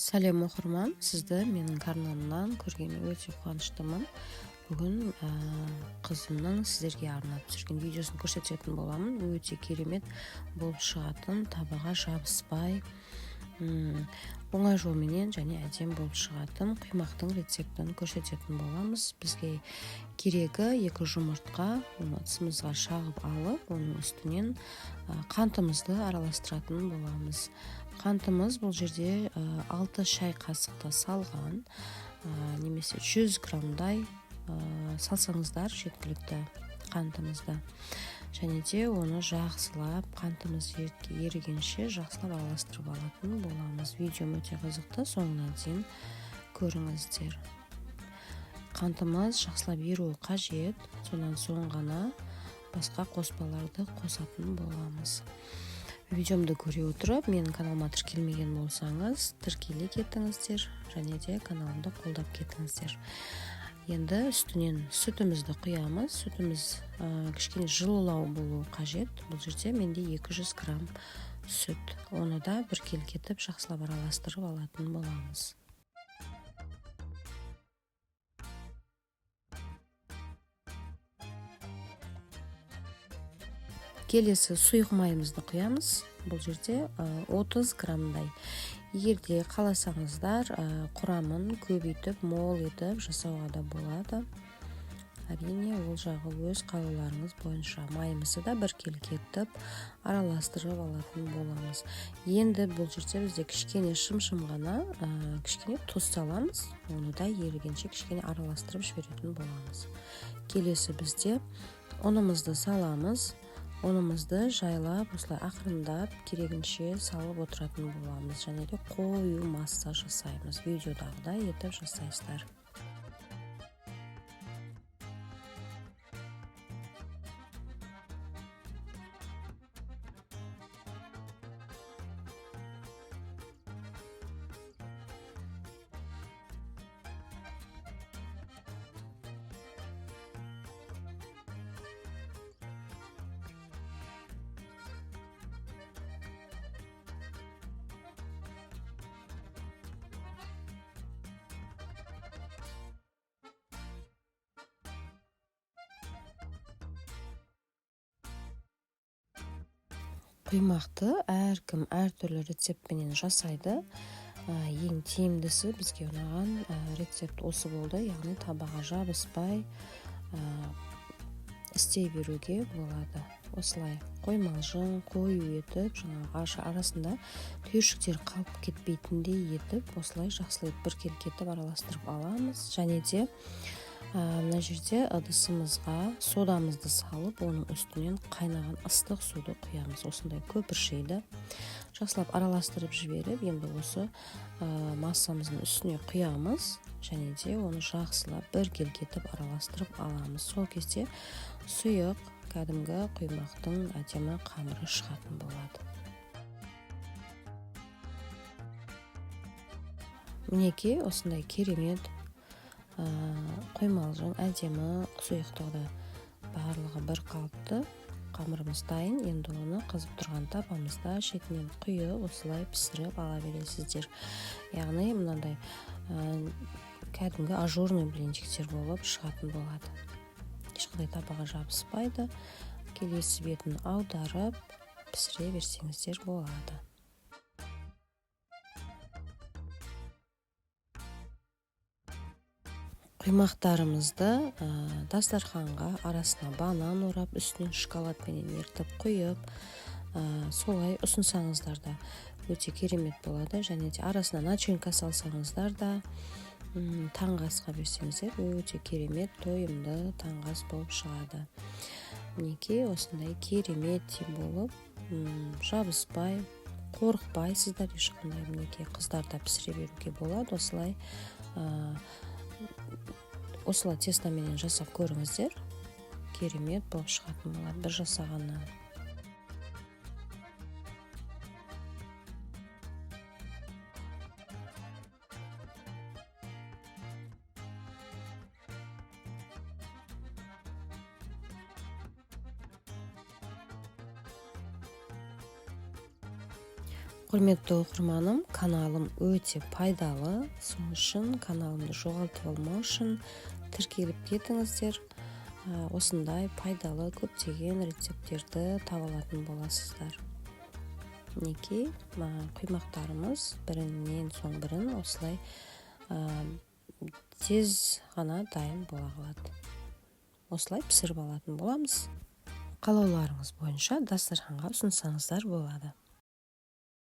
Сәлем оқырман, сізді менің каналымнан көргеніме өте қуаныштымын. Бүгін қызымның сіздерге арнап түсірген видеосын көрсететін боламын. Өте керемет болып шығатын, табаға жабыспай, оңай жолменен және әдемі болып шығатын құймақтың рецептін көрсететін боламыз. Бізге керегі 2 жұмыртқа, оны ыдысымызға шағып алып, оның үстінен қантымызды араластыратын боламыз. Қантымыз бұл жерде 6 шай қасықты салған, немесе 100 граммдай салсаңыздар жеткілікті қантымызды. Және де оны жақсылап, қантымыз ерігенше жақсылап араластырып алатын боламыз. Видеом өте қызықты, соңына дейін көріңіздер. Қантымыз жақсылап еруі қажет, сонан соң ғана басқа қоспаларды қосатын боламыз. Видеомды көре отырып, менің каналыма тіркелмеген болсаңыз, тіркеле кетіңіздер, және де каналымды қолдап кетіңіздер. Енді үстінен сүтімізді құямыз. Сүтіміз кішкене жылылау болуы қажет. Бұл жерде менде 200 грамм сүт. Оны да бір келкетіп жақсылап араластырып алатын боламыз. Келесі сұйық майымызды құямыз. Бұл жерде 30 граммдай. Егерде қаласаңыздар, құрамын көбейтіп, мол етіп жасауға да болады. Әрине, ол жағы өз қалауларыңыз бойынша. Майымызды да бір келкетіп араластырып алатын боламыз. Енді бұл жерде бізде кішкене шым ғана, кішкене тұз саламыз. Оны да ерігенше кішкене араластырып жіберетін боламыз. Келесі бізде ұнымызды саламыз. Ұнымызды жайлап, осылай ақырындап, керегінше салып отыратын боламыз. Және де қою масса жасаймыз. Видеодағыдай етіп жасайсыздар. Құймақты әркім әртүрлі рецептпенен жасайды. Ең тиімдісі бізге ұнаған рецепт осы болды. Яғни табаға жабыспай істей беруге болады. Осылай қоймалжың, қою етіп, жаңағы арасында түйіршіктер қалып кетпейтіндей етіп, осылай жақсылап бір келкетіп араластырып аламыз. Және де мына жерде ыдысымызға содамызды салып, оның үстінен қайнаған ыстық суды құямыз. Осындай көпіршейді жақсылап араластырып жіберіп, енді осы массамыздың үстіне құямыз. Және де оны жақсылап бір келкетіп араластырып аламыз. Сол кезде сұйық кәдімгі құймақтың әдемі қамыры шығатын болады. Мінекей осындай керемет қоймалжың әдемі сұйықтығы барлығы бір қалыпты қамырымыз дайын. Енді оны қызып тұрған табамызда шетінен құйып осылай пісіріп ала бересіздер. Яғни мынандай кәдімгі ажурный блинчиктер болып шығатын болады. Ешқандай табаға жабыспайды. Келесі бетін аударып пісіре берсеңіздер болады. Құймақтарымызды дастарханға арасына банан орап, үстінен шоколадпенен ертіп құйып, солай ұсынсаңыздар да өте керемет болады. Және де арасына начинка салсаңыздар да, таңғы асқа берсеңіздер өте керемет, тойымды таңғы ас болып шығады. Мінекей осындай керемет болып, жабыспай, қорықпайсыздар ешқандай. Мінекей қыздарда пісіре беруге болады. Осылай тестаменен жасап көріңіздер. Керемет болып шығатын болады бір жасағаннан. Құрметті оқырманым, каналым өте пайдалы. Сол үшін каналымды жоғалтып алмау үшін тіркеліп кетіңіздер. Осындай пайдалы көптеген рецепттерді таба алатын боласыздар. Мінекей, құймақтарымыз бірінен соң бірін осылай тез ғана дайын бола қалады. Осылай пісіріп алатын боламыз. Қалауларыңыз бойынша дастарханға ұсынсаңыздар болады.